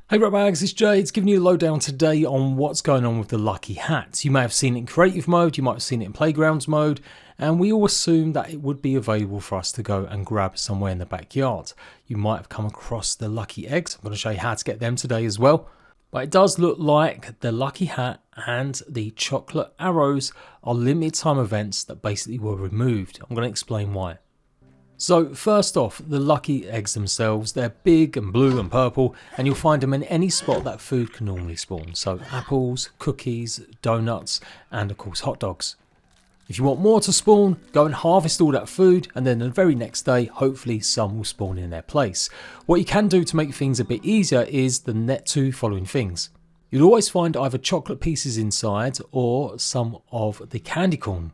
Hey ratbags, it's Jade giving you a lowdown today on what's going on with the lucky hats. You may have seen it in creative mode, you might have seen it in playgrounds mode, and we all assumed that it would be available for us to go and grab somewhere in the backyard. You might have come across the lucky eggs. I'm going to show you how to get them today as well. But it does look like the lucky hat and the chocolate arrows are limited time events that basically were removed. I'm going to explain why. So first off, the lucky eggs themselves, they're big and blue and purple, and you'll find them in any spot that food can normally spawn. So apples, cookies, donuts, and of course hot dogs. If you want more to spawn, go and harvest all that food, and then the very next day, hopefully some will spawn in their place. What you can do to make things a bit easier is the net two following things. You'll always find either chocolate pieces inside or some of the candy corn.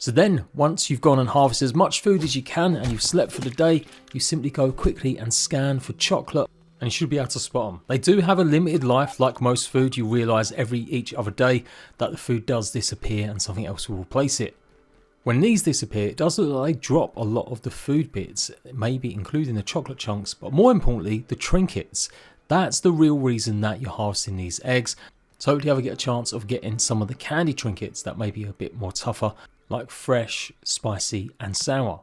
So then, once you've gone and harvested as much food as you can and you've slept for the day, you simply go quickly and scan for chocolate and you should be able to spot them. They do have a limited life, like most food. You realise each other day that the food does disappear and something else will replace it. When these disappear, it does look like they drop a lot of the food bits, maybe including the chocolate chunks, but more importantly, the trinkets. That's the real reason that you're harvesting these eggs. So hopefully you get a chance of getting some of the candy trinkets that may be a bit more tougher, like fresh, spicy and sour.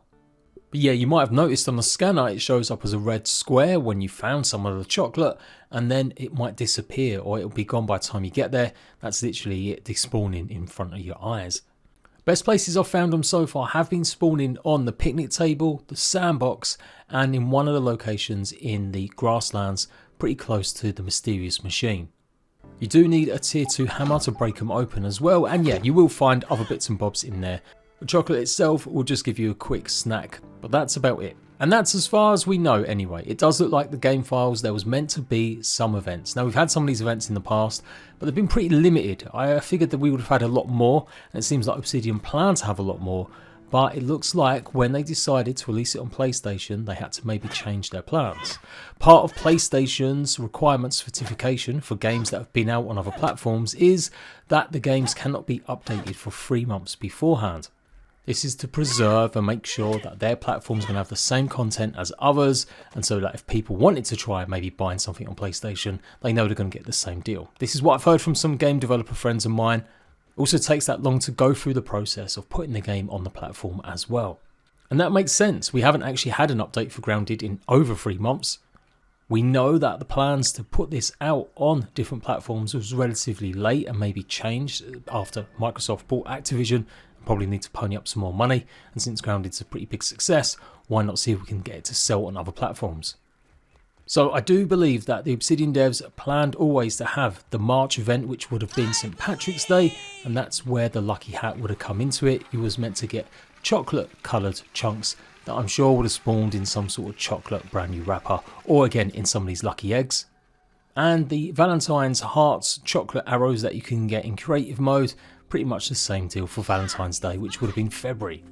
But yeah, you might have noticed on the scanner it shows up as a red square when you found some of the chocolate, and then it might disappear or it'll be gone by the time you get there. That's literally it despawning in front of your eyes. Best places I've found them so far have been spawning on the picnic table, the sandbox, and in one of the locations in the grasslands pretty close to the mysterious machine. You do need a tier 2 hammer to break them open as well, and yeah, you will find other bits and bobs in there. The chocolate itself will just give you a quick snack, but that's about it. And that's as far as we know anyway. It does look like the game files, there was meant to be some events. Now we've had some of these events in the past, but they've been pretty limited. I figured that we would have had a lot more, and it seems like Obsidian planned to have a lot more. But it looks like when they decided to release it on PlayStation, they had to maybe change their plans. Part of PlayStation's requirements certification for games that have been out on other platforms is that the games cannot be updated for 3 months beforehand. This is to preserve and make sure that their platform is going to have the same content as others, and so that if people wanted to try maybe buying something on PlayStation, they know they're going to get the same deal. This is what I've heard from some game developer friends of mine. Also takes that long to go through the process of putting the game on the platform as well. And that makes sense. We haven't actually had an update for Grounded in over 3 months. We know that the plans to put this out on different platforms was relatively late and maybe changed after Microsoft bought Activision and probably need to pony up some more money. And since Grounded's a pretty big success, why not see if we can get it to sell on other platforms? So I do believe that the Obsidian devs planned always to have the March event, which would have been St. Patrick's Day, and that's where the lucky hat would have come into it. You was meant to get chocolate coloured chunks that I'm sure would have spawned in some sort of chocolate brand new wrapper, or again in some of these lucky eggs. And the Valentine's hearts chocolate arrows that you can get in creative mode, pretty much the same deal for Valentine's Day, which would have been February.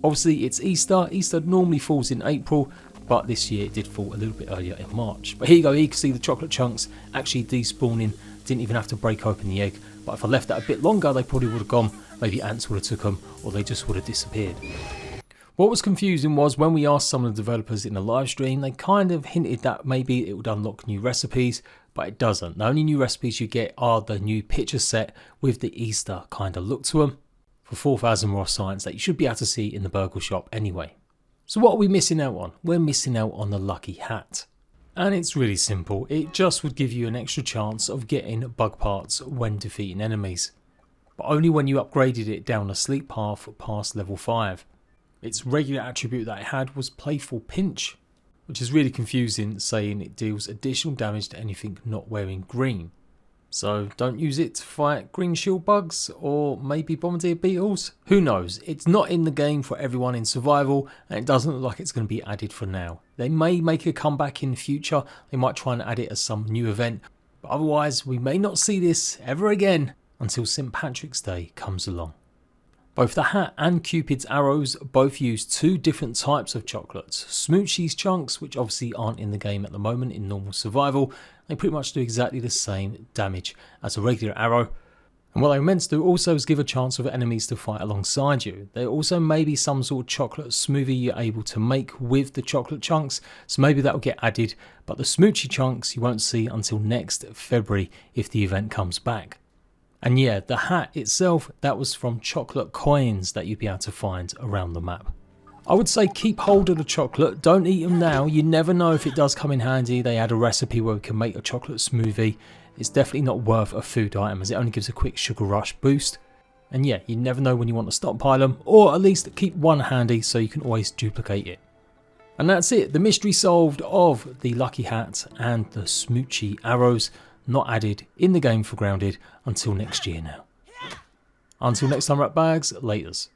Obviously it's Easter. Easter normally falls in April, but this year it did fall a little bit earlier in March. But here you go, you can see the chocolate chunks actually despawning. Didn't even have to break open the egg, but if I left that a bit longer they probably would have gone. Maybe ants would have took them, or they just would have disappeared. What was confusing was when we asked some of the developers in the live stream, they kind of hinted that maybe it would unlock new recipes, but it doesn't. The only new recipes you get are the new picture set with the Easter kind of look to them for 4,000 raw science that you should be able to see in the burgle shop anyway. So what are we missing out on? We're missing out on the lucky hat. And it's really simple. It just would give you an extra chance of getting bug parts when defeating enemies. But only when you upgraded it down a sleep path past level 5. Its regular attribute that it had was Playful Pinch, which is really confusing, saying it deals additional damage to anything not wearing green. So don't use it to fight green shield bugs or maybe bombardier beetles. Who knows? It's not in the game for everyone in survival, and it doesn't look like it's going to be added for now. They may make a comeback in the future. They might try and add it as some new event, but otherwise we may not see this ever again until St. Patrick's Day comes along. Both the hat and Cupid's arrows both use 2 different types of chocolates. Smoochie's chunks, which obviously aren't in the game at the moment in normal survival, they pretty much do exactly the same damage as a regular arrow. And what they were meant to do also is give a chance for enemies to fight alongside you. There also may be some sort of chocolate smoothie you're able to make with the chocolate chunks, so maybe that will get added, but the Smoochie chunks you won't see until next February if the event comes back. And yeah, the hat itself, that was from chocolate coins that you'd be able to find around the map. I would say keep hold of the chocolate, don't eat them now, you never know if it does come in handy. They had a recipe where we can make a chocolate smoothie. It's definitely not worth a food item as it only gives a quick sugar rush boost. And yeah, you never know when you want to stockpile them, or at least keep one handy so you can always duplicate it. And that's it, the mystery solved of the lucky hat and the Smoochie arrows, not added in the game for Grounded until next year now. Until next time, Ratbags, laters.